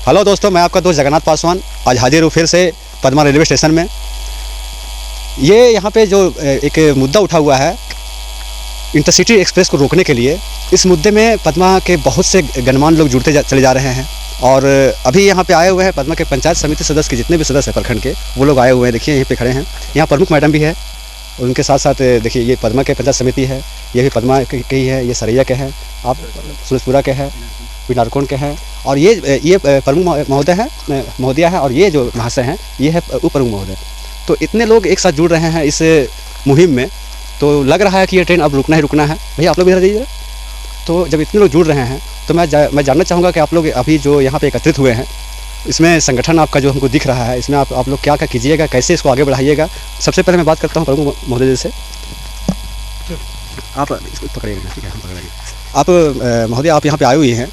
Hello दोस्तों, मैं आपका दोस्त जगन्नाथ पासवान आज हाजिर हूँ फिर से पदमा रेलवे स्टेशन में। ये यहाँ पे जो एक मुद्दा उठा हुआ है इंटरसिटी एक्सप्रेस को रोकने के लिए, इस मुद्दे में पदमा के बहुत से गणमान्य लोग जुड़ते चले जा रहे हैं। और अभी यहाँ पे आए हुए हैं पदमा के पंचायत समिति सदस्य के जितने भी सदस्य हैं प्रखंड के, वो लोग आए हुए हैं। देखिए यहीं पे खड़े हैं। यहाँ प्रमुख मैडम भी है, उनके साथ साथ देखिए ये पदमा के पंचायत समिति है, ये भी पदमा के ही है, ये सरैया के हैं, आप सूरजपुरा के हैं, पिनारकोन के हैं, और ये प्रमुख महोदय हैं, महोदया है, और ये जो महाशय हैं ये है उप प्रमुख महोदय। तो इतने लोग एक साथ जुड़ रहे हैं इस मुहिम में, तो लग रहा है कि ये ट्रेन अब रुकना ही रुकना है। भैया आप लोग इधर दीजिए। तो जब इतने लोग जुड़ रहे हैं तो मैं जानना चाहूँगा कि आप लोग अभी जो यहाँ पे एकत्रित हुए हैं, इसमें संगठन आपका जो हमको दिख रहा है, इसमें आप लोग क्या क्या कीजिएगा, कैसे इसको आगे बढ़ाइएगा। सबसे पहले मैं बात करता हूँ प्रमुख महोदय जी से। आप इसको पकड़िएगा, ठीक है, हम पकड़ेंगे। आप महोदय आप यहाँ पे आए हुए हैं।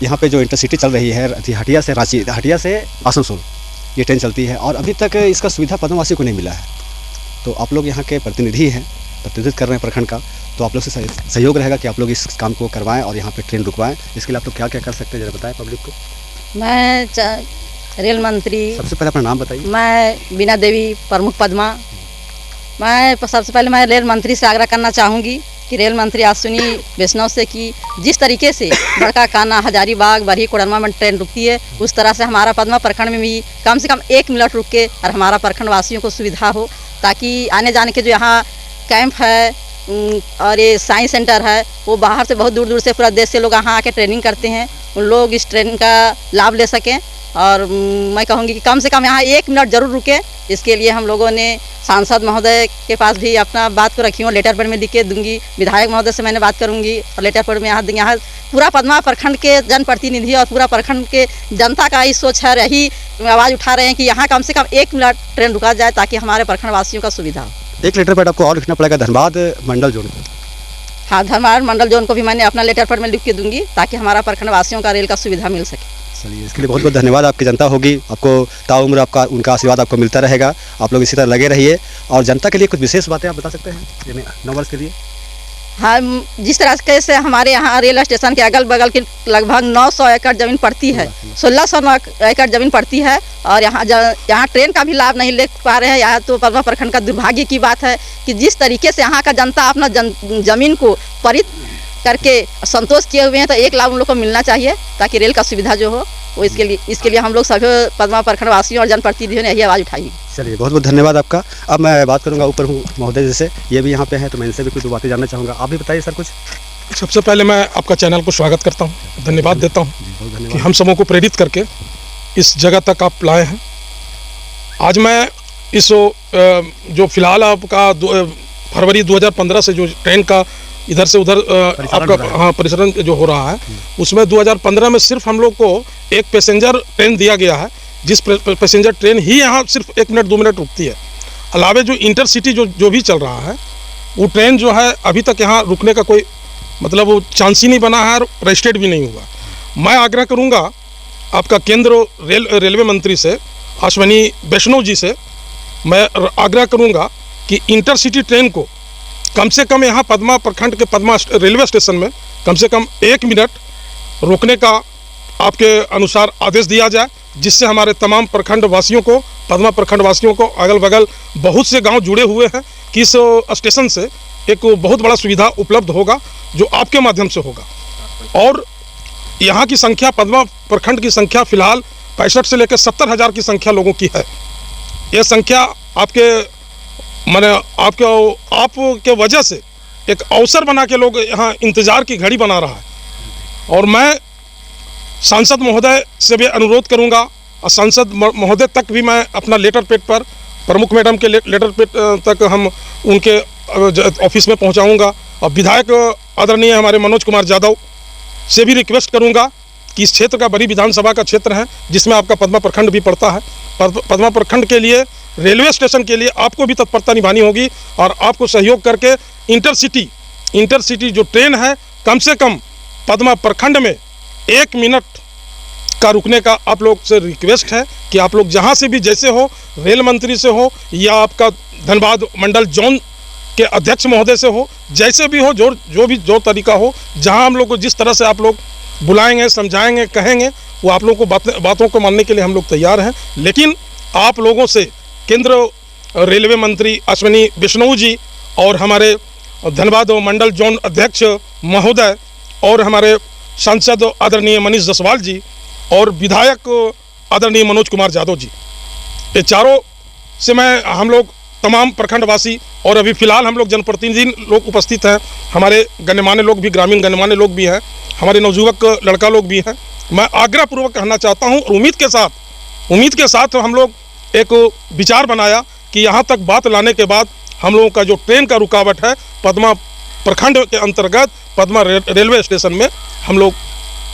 यहाँ पे जो इंटरसिटी चल रही है हटिया से रांची, हटिया से आसनसोल ये ट्रेन चलती है, और अभी तक इसका सुविधा पदमवासी को नहीं मिला है। तो आप लोग यहाँ के प्रतिनिधि हैं, प्रतिनिधित्व कर रहे हैं प्रखंड का, तो आप लोग से सहयोग रहेगा कि आप लोग इस काम को करवाएं और यहाँ पे ट्रेन रुकवाएं। इसके लिए आप लोग क्या क्या कर सकते हैं जरा बताएं पब्लिक को। मैं रेल मंत्री, सबसे पहले अपना नाम बताइए। मैं बीना देवी, प्रमुख पदमा। मैं सबसे पहले मैं रेल मंत्री से आग्रह करना चाहूँगी कि रेल मंत्री आज सुनी वैष्णव से कि जिस तरीके से बड़का काना, हजारीबाग, बरही, कोडरमा में ट्रेन रुकती है, उस तरह से हमारा पदमा प्रखंड में भी कम से कम 1 मिनट रुक के और हमारा प्रखंड वासियों को सुविधा हो, ताकि आने जाने के जो यहाँ कैंप है और ये साइंस सेंटर है, वो बाहर से बहुत दूर दूर से पूरा देश से लोग यहाँ आके ट्रेनिंग करते हैं, उन लोग इस ट्रेन का लाभ ले सकें। और मैं कहूँगी कि कम से कम यहाँ 1 मिनट ज़रूर रुके। इसके लिए हम लोगों ने सांसद महोदय के पास भी अपना बात को रखी हूँ, लेटर पैड में लिख के दूँगी। विधायक महोदय से मैंने बात करूँगी और लेटर पैड में यहाँ पूरा पदमा प्रखंड के जनप्रतिनिधि और पूरा प्रखंड के जनता का यही सोच है, यही आवाज़ उठा रहे हैं कि यहाँ कम से कम 1 मिनट ट्रेन रुका जाए ताकि हमारे प्रखंड वासियों का सुविधा हो। एक लेटर पैड आपको और लिखना पड़ेगा धनबाद मंडल जोन को। हाँ, धनबाद मंडल जोन को भी मैंने अपना लेटर पैड में लिख के दूँगी ताकि हमारा प्रखंड वासियों का रेल का सुविधा मिल सके। चलिए, इसके लिए बहुत बहुत धन्यवाद। आपकी जनता होगी, आपको ताउम्र आपका उनका आशीर्वाद आपको मिलता रहेगा। आप लोग इसी तरह लगे रहिए। और जनता के लिए कुछ विशेष बातें आप बता सकते हैं 9 वर्ष के लिए? हाँ, जिस तरह से हमारे यहाँ रेल स्टेशन के अगल बगल की लगभग 900 एकड़ ज़मीन पड़ती है, 1600 एकड़ ज़मीन पड़ती है, और यहाँ ट्रेन का भी लाभ नहीं ले पा रहे हैं। यहाँ तो पदमा प्रखंड का दुर्भाग्य की बात है कि जिस तरीके से यहाँ का जनता अपना ज़मीन को परित करके संतोष किए हुए हैं, तो 1 लाख उन लोग को मिलना चाहिए ताकि रेल का सुविधा जो हो वो इसके लिए हम लोग सभी पदमा प्रखंड वासियों और जनप्रतिनिधियों ने यही आवाज़ उठाई। चलिए, बहुत बहुत धन्यवाद आपका। अब मैं बात करूंगा ऊपर महोदय जैसे, ये भी यहाँ पे हैं, तो मैं इनसे भी कुछ 2 बातें जानना चाहूँगा। आप भी बताइए सर कुछ। सबसे पहले मैं आपका चैनल को स्वागत करता हूँ, धन्यवाद देता हूँ कि हम सबों को प्रेरित करके इस जगह तक आप लाए हैं। आज मैं इस जो फिलहाल आपका फरवरी 2015 से जो ट्रेन का इधर से उधर आपका परिचालन जो हो रहा है, उसमें 2015 में सिर्फ हम लोग को एक पैसेंजर ट्रेन दिया गया है, जिस पैसेंजर ट्रेन ही यहाँ सिर्फ 1 मिनट 2 मिनट रुकती है। अलावे जो इंटरसिटी जो भी चल रहा है, वो ट्रेन जो है अभी तक यहाँ रुकने का कोई मतलब वो चांस ही नहीं बना है और रजिस्ट्रेड भी नहीं हुआ। मैं आग्रह करूँगा आपका केंद्र रेलवे मंत्री से, अश्विनी वैष्णव जी से मैं आग्रह करूँगा कि इंटरसिटी ट्रेन को कम से कम यहाँ पदमा प्रखंड के पदमा रेलवे स्टेशन में कम से कम 1 मिनट रोकने का आपके अनुसार आदेश दिया जाए, जिससे हमारे तमाम प्रखंड वासियों को, पदमा प्रखंड वासियों को, अगल बगल बहुत से गांव जुड़े हुए हैं कि इस स्टेशन से एक बहुत बड़ा सुविधा उपलब्ध होगा जो आपके माध्यम से होगा। और यहाँ की संख्या, पदमा प्रखंड की संख्या फिलहाल 65 से लेकर 70,000 की संख्या लोगों की है। यह संख्या आपके वजह से एक अवसर बना के लोग यहाँ इंतज़ार की घड़ी बना रहा है। और मैं सांसद महोदय से भी अनुरोध करूँगा, और सांसद महोदय तक भी मैं अपना लेटर पैड पर, प्रमुख मैडम के लेटर पैड तक हम उनके ऑफिस में पहुँचाऊँगा। और विधायक आदरणीय हमारे मनोज कुमार यादव से भी रिक्वेस्ट करूँगा कि इस क्षेत्र का बड़ी विधानसभा का क्षेत्र है, जिसमें आपका पदमा प्रखंड भी पड़ता है। पदमा प्रखंड के लिए, रेलवे स्टेशन के लिए आपको भी तत्परता निभानी होगी, और आपको सहयोग करके इंटरसिटी जो ट्रेन है, कम से कम पदमा प्रखंड में 1 मिनट का रुकने का आप लोग से रिक्वेस्ट है कि आप लोग जहां से भी, जैसे हो, रेल मंत्री से हो या आपका धनबाद मंडल जोन के अध्यक्ष महोदय से हो, जैसे भी हो, जो तरीका हो, जहां हम लोग को जिस तरह से आप लोग बुलाएंगे, समझाएंगे, कहेंगे, वो आप लोगों को बातों को मानने के लिए हम लोग तैयार हैं। लेकिन आप लोगों से केंद्र रेलवे मंत्री अश्विनी वैष्णव जी और हमारे धनबाद मंडल जोन अध्यक्ष महोदय और हमारे सांसद आदरणीय मनीष जायसवाल जी और विधायक आदरणीय मनोज कुमार यादव जी, ये चारों से हम लोग तमाम प्रखंडवासी और अभी फ़िलहाल हम लोग जनप्रतिनिधि लोग उपस्थित हैं, हमारे गण्यमान्य लोग भी, ग्रामीण गण्यमान्य लोग भी हैं, हमारे नवयुवक लड़का लोग भी हैं। मैं आग्रहपूर्वक कहना चाहता हूं और उम्मीद के साथ हम लोग एक विचार बनाया कि यहाँ तक बात लाने के बाद हम लोगों का जो ट्रेन का रुकावट है पदमा प्रखंड के अंतर्गत पदमा रेलवे स्टेशन में हम लोग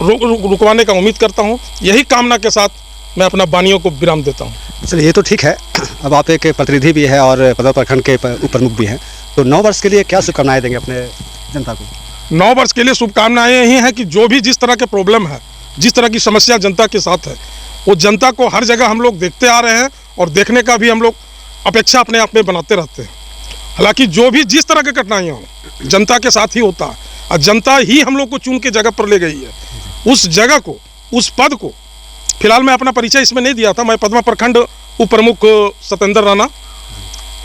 रुकवाने का उम्मीद करता हूँ। यही कामना के साथ मैं अपना वाणियों को विराम देता हूँ। चलिए, ये तो ठीक है। अब आप एक प्रतिनिधि भी है और पदमा प्रखंड के उप प्रमुख भी हैं, तो 9 वर्ष के लिए क्या शुभकामनाएं देंगे अपने जनता को? 9 वर्ष के लिए शुभकामनाएं यही हैं कि जो भी जिस तरह के प्रॉब्लम है, जिस तरह की समस्या जनता के साथ है, वो जनता को हर जगह हम लोग देखते आ रहे हैं और देखने का भी हम लोग अपेक्षा अपने आप में बनाते रहते हैं। हालांकि जो भी जिस तरह की कठिनाइयाँ हों जनता के साथ ही होता है और जनता ही हम लोग को चुन के जगह पर ले गई है। उस जगह को, उस पद को, फिलहाल मैं अपना परिचय इसमें नहीं दिया था, मैं पदमा प्रखंड उप प्रमुख सत्येंद्र राणा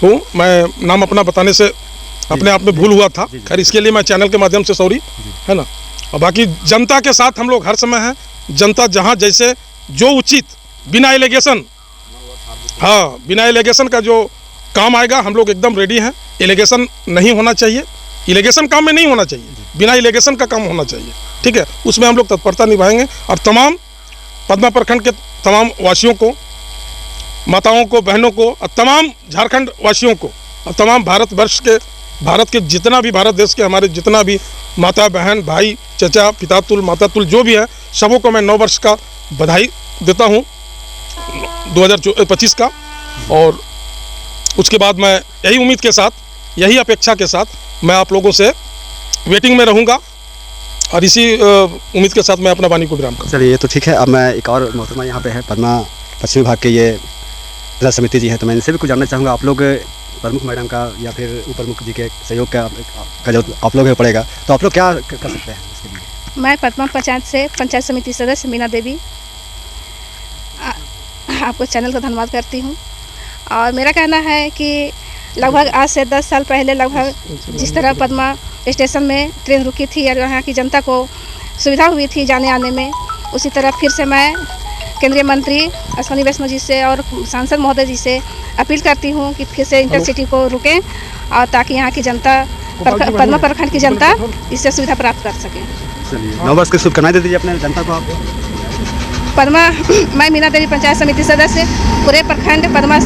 हूँ। मैं नाम अपना बताने से अपने आप में भूल हुआ था, खैर इसके लिए मैं चैनल के माध्यम से सॉरी, है ना। और बाकी जनता के साथ हम लोग हर समय हैं। जनता जहाँ जैसे जो उचित बिना एलिगेशन, हाँ, बिना एलिगेशन का जो काम आएगा हम लोग एकदम रेडी हैं। एलिगेशन नहीं होना चाहिए, एलिगेशन काम में नहीं होना चाहिए, बिना एलिगेशन का काम होना चाहिए, ठीक है। उसमें हम लोग तत्परता निभाएंगे और तमाम पदमा प्रखंड के तमाम वासियों को, माताओं को, बहनों को और तमाम झारखंड वासियों को और तमाम भारत के जितना भी भारत देश के हमारे जितना भी माता बहन भाई चचा पिता तुल माता तुल जो भी है, सबों को मैं 9 वर्ष का बधाई देता हूँ 2025 का। और उसके बाद मैं यही उम्मीद के साथ, यही अपेक्षा के साथ मैं आप लोगों से वेटिंग में रहूँगा और इसी उम्मीद के साथ मैं अपना वाणी को विराम करूँ। चलिए, ये तो ठीक है। अब मैं एक और मोहतरमा यहाँ पे है, पदमा पश्चिमी विभाग के ये जिला समिति जी हैं, तो मैं इनसे भी कुछ जानना चाहूँगा। आप लोग प्रमुख मैडम का या फिर उप प्रमुख जी के सहयोग का जो आप लोग पड़ेगा, तो आप लोग क्या कर सकते हैं इसके लिए? मैं पदमा पंचायत से पंचायत समिति सदस्य मीना देवी आपको चैनल का धन्यवाद करती हूँ। और मेरा कहना है कि लगभग आज से 10 साल पहले लगभग जिस तरह पदमा स्टेशन में ट्रेन रुकी थी और यहाँ की जनता को सुविधा हुई थी जाने आने में, उसी तरह फिर से मैं केंद्रीय मंत्री अश्विनी वैष्णव जी से और सांसद महोदय जी से अपील करती हूँ कि फिर से इंटरसिटी को रुकें और ताकि यहाँ की जनता, पदमा प्रखंड की जनता इससे सुविधा प्राप्त कर सके। चलिए, 9 वर्ष की शुभकामनाएं दे दीजिए अपने जनता को आप। पदमा, मैं मीना देवी पंचायत समिति सदस्य पूरे प्रखंड पदमा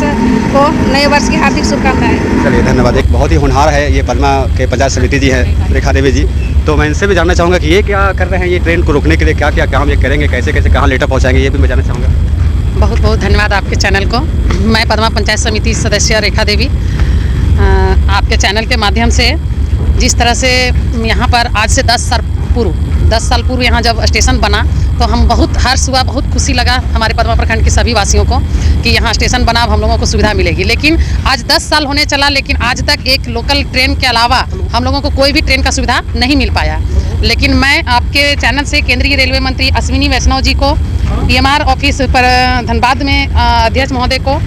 को नए वर्ष की हार्दिक शुभकामनाएं। चलिए, धन्यवाद। एक बहुत ही होनहार है ये पदमा के पंचायत समिति जी हैं, रेखा देवी जी। तो मैं इनसे भी जानना चाहूँगा कि ये क्या कर रहे हैं, ये ट्रेन को रोकने के लिए क्या क्या काम ये करेंगे, कैसे कैसे कहाँ लेटर पहुँचाएंगे, ये भी मैं जानना चाहूँगा। बहुत बहुत धन्यवाद आपके चैनल को। मैं पदमा पंचायत समिति सदस्य रेखा देवी, आपके चैनल के माध्यम से जिस तरह से यहाँ पर आज से 10 साल पूर्व यहाँ जब स्टेशन बना तो हम बहुत हर्ष हुआ, बहुत खुशी लगा हमारे पदमा प्रखंड के सभी वासियों को कि यहाँ स्टेशन बना, अब हम लोगों को सुविधा मिलेगी। लेकिन आज 10 साल होने चला, लेकिन आज तक एक लोकल ट्रेन के अलावा हम लोगों को कोई भी ट्रेन का सुविधा नहीं मिल पाया। लेकिन मैं आपके चैनल से केंद्रीय रेलवे मंत्री अश्विनी वैष्णव जी को, PMR ऑफिस पर धनबाद में अध्यक्ष महोदय को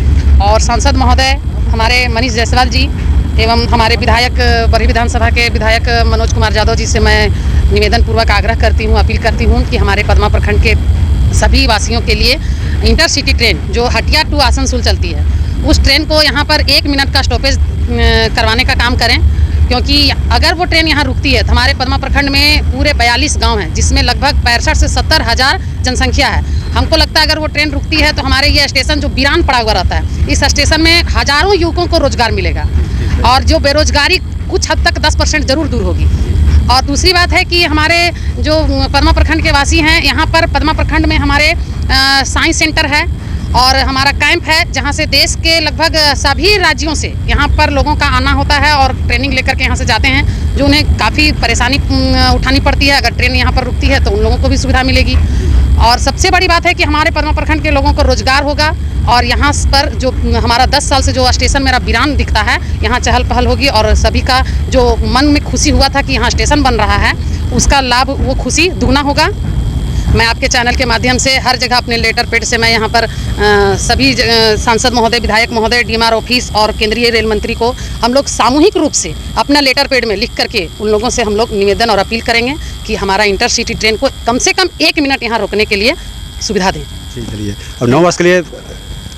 और सांसद महोदय हमारे मनीष जायसवाल जी एवं हमारे विधायक बरही विधानसभा के विधायक मनोज कुमार यादव जी से मैं निवेदन पूर्वक आग्रह करती हूँ, अपील करती हूँ कि हमारे पदमा प्रखंड के सभी वासियों के लिए इंटरसिटी ट्रेन जो हटिया टू आसनसोल चलती है, उस ट्रेन को यहाँ पर 1 मिनट का स्टॉपेज करवाने का काम करें। क्योंकि अगर वो ट्रेन यहाँ रुकती है तो हमारे पदमा प्रखंड में पूरे 42 गांव हैं, जिसमें लगभग 65 से 70 हज़ार जनसंख्या है। हमको लगता है अगर वो ट्रेन रुकती है तो हमारे ये स्टेशन जो वीरान पड़ा हुआ रहता है, इस स्टेशन में हज़ारों युवकों को रोजगार मिलेगा और जो बेरोजगारी कुछ हद तक 10% जरूर दूर होगी। और दूसरी बात है कि हमारे जो पदमा प्रखंड के वासी हैं, यहाँ पर पदमा प्रखंड में हमारे साइंस सेंटर है और हमारा कैंप है, जहाँ से देश के लगभग सभी राज्यों से यहाँ पर लोगों का आना होता है और ट्रेनिंग लेकर के यहाँ से जाते हैं, जो उन्हें काफ़ी परेशानी उठानी पड़ती है। अगर ट्रेन यहाँ पर रुकती है तो उन लोगों को भी सुविधा मिलेगी। और सबसे बड़ी बात है कि हमारे पदमा प्रखंड के लोगों को रोजगार होगा और यहाँ पर जो हमारा 10 साल से जो स्टेशन मेरा वीरान दिखता है, यहाँ चहल पहल होगी और सभी का जो मन में खुशी हुआ था कि यहाँ स्टेशन बन रहा है, उसका लाभ, वो खुशी दुगना होगा। मैं आपके चैनल के माध्यम से हर जगह अपने लेटर पैड से मैं यहाँ पर सभी सांसद महोदय, विधायक महोदय, डीएमआर ऑफिस और केंद्रीय रेल मंत्री को हम लोग सामूहिक रूप से अपना लेटर पैड में लिख करके उन लोगों से हम लोग निवेदन और अपील करेंगे कि हमारा इंटरसिटी ट्रेन को कम से कम 1 मिनट यहाँ रोकने के लिए सुविधा दें। चलिए, अब 9 वर्ष के लिए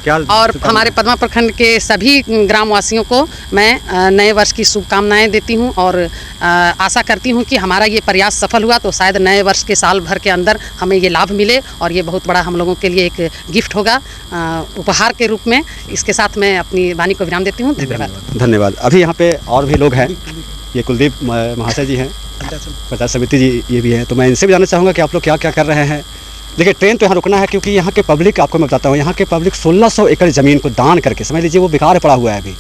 क्या और हमारे पदमा प्रखंड के सभी ग्रामवासियों को मैं नए वर्ष की शुभकामनाएं देती हूं और आशा करती हूं कि हमारा ये प्रयास सफल हुआ तो शायद नए वर्ष के साल भर के अंदर हमें ये लाभ मिले और ये बहुत बड़ा हम लोगों के लिए एक गिफ्ट होगा उपहार के रूप में। इसके साथ मैं अपनी वाणी को विराम देती हूँ। धन्यवाद। अभी यहाँ पे और भी लोग हैं, ये कुलदीप महाशय जी हैं, पंचायत समिति जी ये भी हैं, तो मैं इनसे भी जानना चाहूँगा कि आप लोग क्या क्या कर रहे हैं। देखिए, ट्रेन तो यहाँ रुकना है क्योंकि यहाँ के पब्लिक, आपको मैं बताता हूँ, यहाँ के पब्लिक 1600 एकड़ ज़मीन को दान करके, समझ लीजिए वो बेकार पड़ा हुआ है अभी,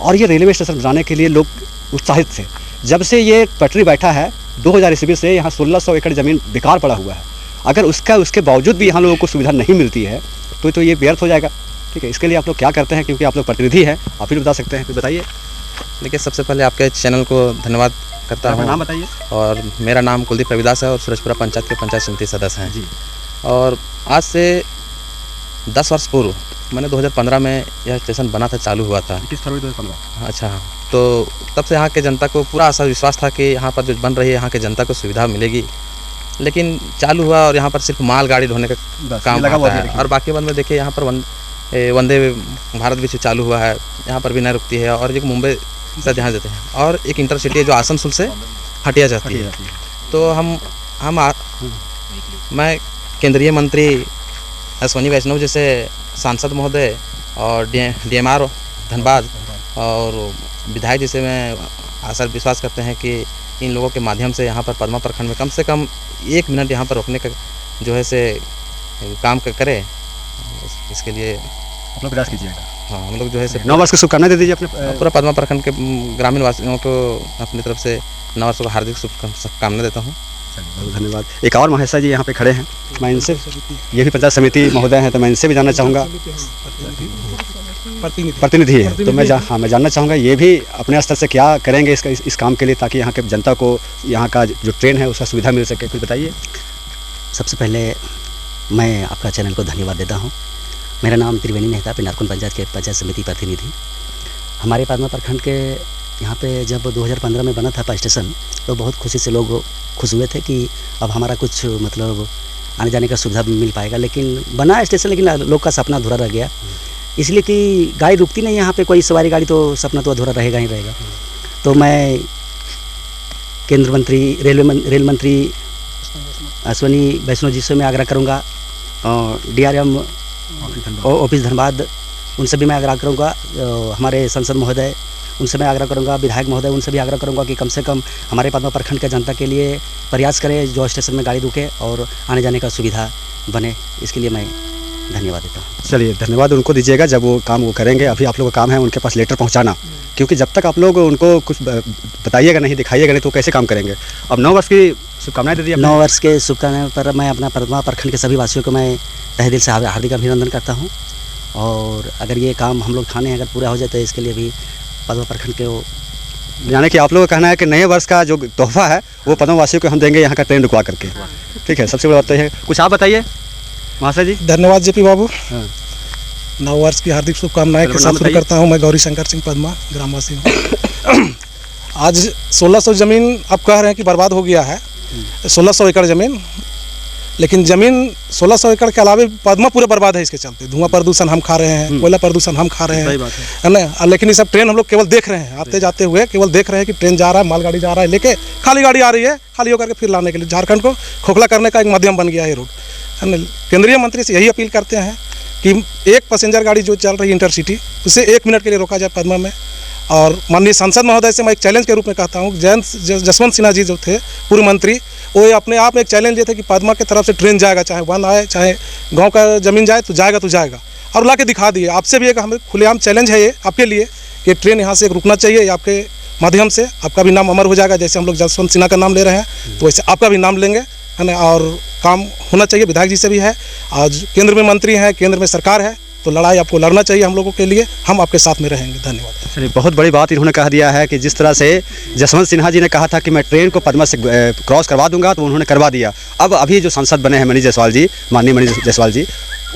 और ये रेलवे स्टेशन बनाने के लिए लोग उत्साहित थे। जब से ये पटरी बैठा है 2000 ईस्वी से यहाँ 1600 एकड़ ज़मीन बेकार पड़ा हुआ है। अगर उसके बावजूद भी यहाँ लोगों को सुविधा नहीं मिलती है तो ये व्यर्थ हो जाएगा। ठीक है, इसके लिए आप लोग क्या करते हैं, क्योंकि आप लोग प्रतिनिधि हैं, आप भी बता सकते हैं, तो बताइए। देखिए, सबसे पहले आपके चैनल को धन्यवाद करता हूँ। नाम बताइए। और मेरा नाम कुलदीप रविदास है और सूरजपुरा पंचायत के पंचायत समिति सदस्य हैं जी। और आज से 10 वर्ष पूर्व मैंने 2015 में यह स्टेशन बना था, चालू हुआ था 21 फरवरी 2015। अच्छा, तो तब से यहाँ के जनता को पूरा आशा विश्वास था कि यहाँ पर जो बन रही है यहाँ के जनता को सुविधा मिलेगी। लेकिन चालू हुआ और यहाँ पर सिर्फ माल गाड़ी ढोने का काम आता है और बाकी बंद में देखिए यहाँ पर वंदे भारत भी चालू हुआ है, यहाँ पर भी नहीं रुकती है और एक मुंबई से ध्यान देते हैं और एक इंटरसिटी है जो आसनसोल से हटिया जाती है। तो मैं केंद्रीय मंत्री अश्विनी वैष्णव जैसे सांसद महोदय और डीएमआर धनबाद और विधायक जैसे मैं आशा विश्वास करते हैं कि इन लोगों के माध्यम से यहाँ पर पदमा प्रखंड में कम से कम 1 मिनट यहाँ पर रोकने का जो है से काम करे। इसके लिए आप लोग प्रयास कीजिएगा। हाँ, हम लोग जो है से 9 वर्ष की शुभकामनाएं दे दीजिए अपने पूरा पदमा प्रखंड के ग्रामीण वासियों को अपनी तरफ से 9 वर्षों को हार्दिक शुभकामनाएं देता हूँ। बहुत धन्यवाद। एक और महाशय जी यहाँ पे खड़े हैं, मैं इनसे, ये भी पंचायत समिति महोदय हैं, तो मैं इनसे भी जानना चाहूँगा, प्रतिनिधि है, तो मैं जानना चाहूँगा ये भी अपने स्तर से क्या करेंगे इस काम के लिए ताकि यहाँ के जनता को यहाँ का जो ट्रेन है उसका सुविधा मिल सके, कुछ बताइए। सबसे पहले मैं आपका चैनल को धन्यवाद देता हूँ। मेरा नाम त्रिवेणी मेहता, पिनारकुंड पंचायत के पंचायत समिति प्रतिनिधि। हमारे पदमा प्रखंड के यहाँ पे जब 2015 में बना था स्टेशन तो बहुत खुशी से लोग खुश हुए थे कि अब हमारा कुछ मतलब आने जाने का सुविधा मिल पाएगा। लेकिन बना स्टेशन लेकिन लोग का सपना अधूरा रह गया, इसलिए कि गाड़ी रुकती नहीं यहाँ पे, कोई सवारी गाड़ी, तो सपना तो अधूरा रहेगा ही रहेगा। तो मैं केंद्र मंत्री रेल मंत्री अश्विनी वैष्णव जी से मैं आग्रह करूँगा और DRM ऑफिस धनबाद उनसे भी मैं आग्रह करूँगा, हमारे सांसद महोदय उनसे मैं आग्रह करूँगा, विधायक महोदय उनसे भी आग्रह करूँगा कि कम से कम हमारे पदमा प्रखंड के जनता के लिए प्रयास करें जो स्टेशन में गाड़ी रुके और आने जाने का सुविधा बने। इसके लिए मैं धन्यवाद देता हूँ। चलिए, धन्यवाद उनको दीजिएगा जब वो काम वो करेंगे। अभी आप लोगों का काम है उनके पास लेटर पहुँचाना, क्योंकि जब तक आप लोग उनको कुछ बताइएगा नहीं, दिखाइएगा नहीं, तो कैसे काम करेंगे। अब 9 वर्ष की शुभकामनाएं दे दीजिए। 9 वर्ष के शुभकामनाएं पर मैं अपना पदमा प्रखंड के सभी वासियों को मैं तहे दिल से हार्दिक अभिनंदन करता हूँ। और अगर ये काम हम लोग ठाने अगर पूरा हो जाए तो इसके लिए भी पदमा प्रखंड के यानी कि आप लोगों का कहना है कि नए वर्ष का जो तोहफा है वो पदमा वासियों को हम देंगे यहाँ का ट्रेन रुकवा करके। ठीक है, सबसे बड़ी बात तो है। कुछ आप बताइए महाशय जी। धन्यवाद JP बाबू। हाँ। 9 वर्ष की हार्दिक शुभकामनाएं के साथ शुरू करता हूं। मैं गौरी शंकर सिंह पदमा, ग्रामवासी हूं। आज 1600 ज़मीन आप कह रहे हैं कि बर्बाद हो गया है, 1600 एकड़ ज़मीन, लेकिन ज़मीन 1600 एकड़ के अलावा पदमा पूरा बर्बाद है इसके चलते। धुआं प्रदूषण हम खा रहे हैं, कोयला प्रदूषण हम खा रहे हैं, है ना। लेकिन ये सब ट्रेन हम लोग केवल देख रहे हैं, आते जाते हुए केवल देख रहे हैं कि ट्रेन जा रहा है, मालगाड़ी जा रहा है, लेके खाली गाड़ी आ रही है, खाली होकर के फिर लाने के लिए झारखंड को खोखला करने का एक माध्यम बन गया है रोड, है ना। केंद्रीय मंत्री से यही अपील करते हैं कि एक पैसेंजर गाड़ी जो चल रही है इंटरसिटी, उसे 1 मिनट के लिए रोका जाए पदमा में। और माननीय सांसद महोदय से मैं एक चैलेंज के रूप में कहता हूँ, जसवंत सिन्हा जी जो थे पूर्व मंत्री, वो अपने आप में एक चैलेंज लिए थे कि पदमा की तरफ से ट्रेन जाएगा, चाहे वन आए चाहे गांव का ज़मीन जाए तो जाएगा, और ला के दिखा दिए। आपसे भी एक हमें खुलेआम चैलेंज है ये आपके लिए कि ट्रेन यहाँ से एक रुकना चाहिए। आपके माध्यम से आपका भी नाम अमर हो जाएगा, जैसे हम लोग जसवंत सिन्हा का नाम ले रहे हैं तो वैसे आपका भी नाम लेंगे, है ना। और काम होना चाहिए, विधायक जी से भी है, आज केंद्र में मंत्री हैं, केंद्र में सरकार है, तो लड़ाई आपको लड़ना चाहिए हम लोगों के लिए, हम आपके साथ में रहेंगे। धन्यवाद। चलिए, बहुत बड़ी बात इन्होंने कह दिया है कि जिस तरह से जसवंत सिन्हा जी ने कहा था कि मैं ट्रेन को पद्मा से क्रॉस करवा दूंगा, तो उन्होंने करवा दिया। अब अभी जो सांसद बने हैं मनीष जायसवाल जी, माननीय मनीष जायसवाल जी,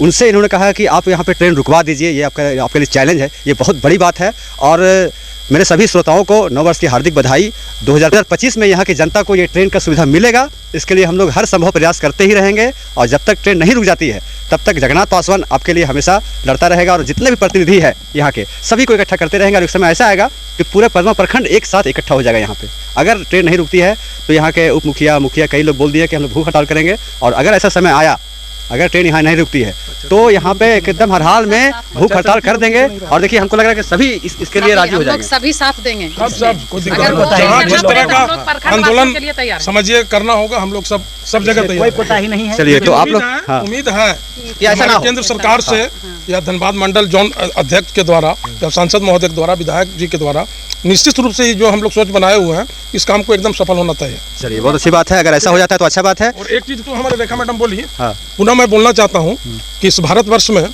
उनसे इन्होंने कहा कि आप यहाँ पे ट्रेन रुकवा दीजिए, ये आपके लिए चैलेंज है। ये बहुत बड़ी बात है और मेरे सभी श्रोताओं को नववर्ष की हार्दिक बधाई। 2025 में यहाँ की जनता को ये ट्रेन का सुविधा मिलेगा, इसके लिए हम लोग हर संभव प्रयास करते ही रहेंगे और जब तक ट्रेन नहीं रुक जाती है तब तक जगन्नाथ पासवान आपके लिए हमेशा लड़ता रहेगा और जितने भी प्रतिनिधि है यहाँ के सभी को इकट्ठा करते रहेंगे। और एक समय ऐसा आएगा कि पूरे पद्मा प्रखंड एक साथ इकट्ठा हो जाएगा यहाँ पे। अगर ट्रेन नहीं रुकती है तो यहाँ के उप मुखिया कई लोग बोल दिए कि हम लोग भूख हड़ताल करेंगे, और अगर ऐसा समय आया, अगर ट्रेन यहाँ नहीं रुकती है तो यहाँ पे एकदम हर हाल में भूख हड़ताल कर देंगे। और देखिए, हमको लग रहा है कि सभी इसके लिए राजी हो जाएंगे, सभी साथ देंगे। सब कोई दिक्कत नहीं। जहाँ जिस तरह का आंदोलन समझिए करना होगा, हम लोग सब जगह तैयार। चलिए, तो आप लोग उम्मीद है कि ऐसा ना केंद्र सरकार से या धनबाद मंडल जोन अध्यक्ष के द्वारा या सांसद महोदय के द्वारा, विधायक जी के द्वारा निश्चित रूप से जो हम लोग सोच बनाए हुए हैं, इस काम को एकदम सफल होना चाहिए। चलिए, बहुत अच्छी बात है। अगर ऐसा हो जाता है तो अच्छा बात है। और एक चीज तो हमारे रेखा मैडम बोली, पुनः मैं बोलना चाहता हूँ कि इस भारतवर्ष में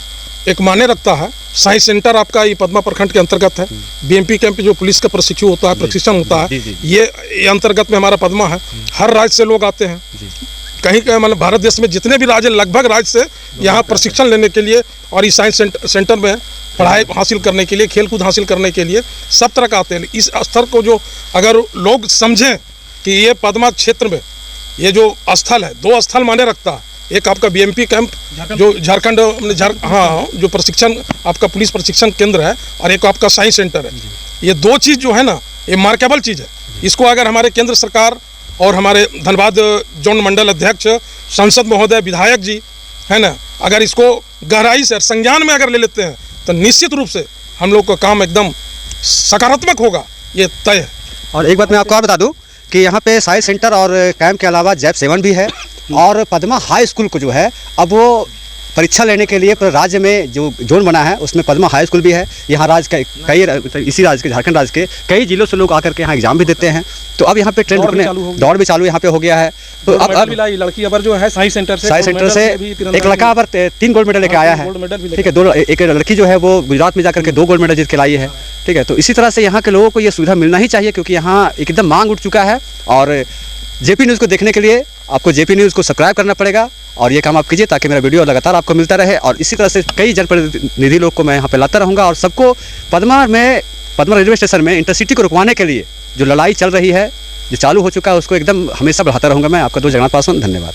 एक माने रखता है साइंस सेंटर आपका ये पद्मा प्रखंड के अंतर्गत है। बीएमपी कैंप जो पुलिस का प्रशिक्षण होता है, ये अंतर्गत में हमारा पद्मा है। हर राज्य से लोग आते हैं, कहीं मतलब भारत देश में जितने भी राज्य, लगभग राज्य से यहाँ प्रशिक्षण लेने के लिए और इस साइंस सेंटर में पढ़ाई हासिल करने के लिए, खेलकूद हासिल करने के लिए सब तरह का आते हैं। इस स्तर को जो अगर लोग समझें कि ये पद्मा क्षेत्र में ये जो स्थल है, 2 स्थल माने रखता है। एक आपका बीएमपी कैंप जो झारखंड जो प्रशिक्षण आपका पुलिस प्रशिक्षण केंद्र है, और एक आपका साइंस सेंटर है। ये 2 चीज़ जो है ना, ये मार्केबल चीज़ है। इसको अगर हमारे केंद्र सरकार और हमारे धनबाद जोन मंडल अध्यक्ष, सांसद महोदय, विधायक जी है ना, अगर इसको गहराई से संज्ञान में अगर ले लेते हैं तो निश्चित रूप से हम लोग का काम एकदम सकारात्मक होगा, ये तय है। और एक बात मैं आपको और बता दूं कि यहाँ पे साइंस सेंटर और कैंप के अलावा जैप 7 भी है, और पद्मा हाई स्कूल को जो है अब वो परीक्षा लेने के लिए पूरे राज्य में जो जोन बना है उसमें पद्मा हाई स्कूल भी है। यहाँ राज्य कई इसी राज्य के, झारखंड राज्य के कई जिलों से लोग आकर के यहाँ एग्जाम भी देते हैं। तो अब यहाँ पे ट्रेन रुकने, दौड़ भी चालू यहाँ पे हो गया है। तो अब लड़की अबर जो है साइंस सेंटर से एक लड़का अबर 3 गोल्ड मेडल लेके आया है। ठीक है, एक लड़की जो है वो गुजरात में जाकर के 2 गोल्ड मेडल जीत के लाई है। ठीक है, तो इसी तरह से यहाँ के लोगों को ये सुविधा मिलना ही चाहिए, क्योंकि यहाँ एकदम मांग उठ चुका है। और जेपी न्यूज़ को देखने के लिए आपको जेपी न्यूज़ को सब्सक्राइब करना पड़ेगा, और ये काम आप कीजिए ताकि मेरा वीडियो लगातार आपको मिलता रहे। और इसी तरह से कई जनप्रतिनिधि लोग को मैं यहाँ पे लाता रहूँगा, और सबको पद्मा रेलवे स्टेशन में इंटरसिटी को रुकवाने के लिए जो लड़ाई चल रही है, जो चालू हो चुका है, उसको एकदम हमेशा बढ़ाता रहूँगा मैं। आपका दोस्त जगन्नाथ पासवान, धन्यवाद।